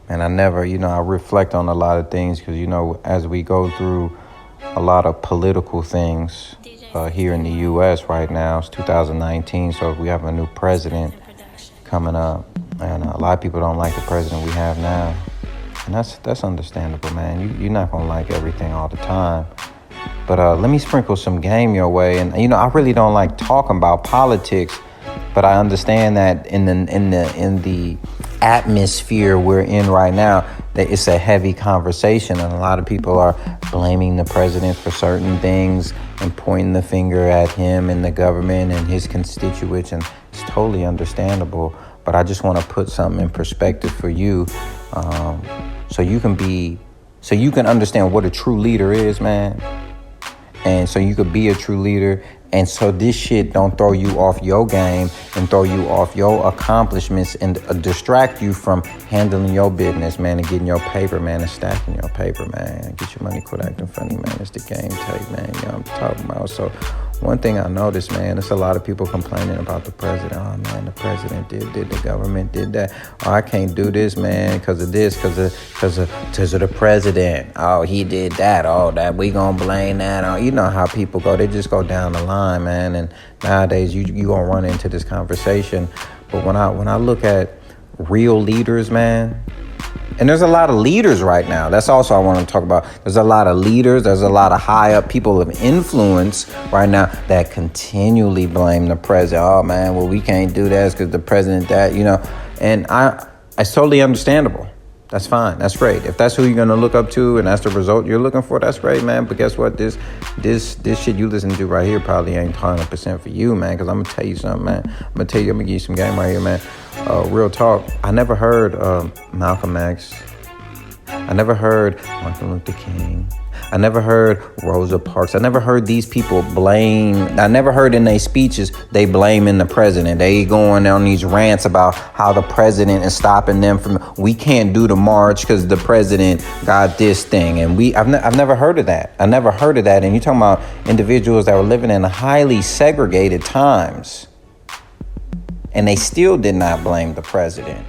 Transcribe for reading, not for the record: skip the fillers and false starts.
And I never, I reflect on a lot of things because, as we go through a lot of political things here in the U.S. right now, it's 2019, so we have a new president coming up. And a lot of people don't like the president we have now. And that's understandable, man. You're not going to like everything all the time. But let me sprinkle some game your way. And, I really don't like talking about politics, but I understand that in the atmosphere we're in right now, that it's a heavy conversation. And a lot of people are blaming the president for certain things and pointing the finger at him and the government and his constituents. And it's totally understandable. But I just want to put something in perspective for you, so you can understand what a true leader is, man. And so you could be a true leader. And so this shit don't throw you off your game and throw you off your accomplishments and distract you from handling your business, man, and getting your paper, man, and stacking your paper, man. Get your money, quit acting funny, man. It's the game tape, man. You know what I'm talking about. So one thing I noticed, man, there's a lot of people complaining about the president. Oh, man, the president did the government did that. Oh, I can't do this, man, because of this, because of the president. Oh, he did that. Oh, that we gonna blame that. Oh, you know how people go. They just go down the line, man. And nowadays, you gonna run into this conversation. But when I look at real leaders, man, and there's a lot of leaders right now. That's also I want to talk about. There's a lot of leaders. There's a lot of high up people of influence right now that continually blame the president. Oh, man, well, we can't do that because the president that, And it's totally understandable. That's fine. That's great. If that's who you're going to look up to and that's the result you're looking for, that's great, man. But guess what? This shit you listen to right here probably ain't 100% for you, man, because I'm going to tell you something, man. I'm going to give you some game right here, man. Real talk. I never heard Malcolm X. I never heard Martin Luther King. I never heard Rosa Parks. I never heard these people blame. I never heard in their speeches they blaming the president. They going on these rants about how the president is stopping them from. We can't do the march because the president got this thing, and I've never heard of that. I never heard of that. And you're talking about individuals that were living in highly segregated times, and they still did not blame the president.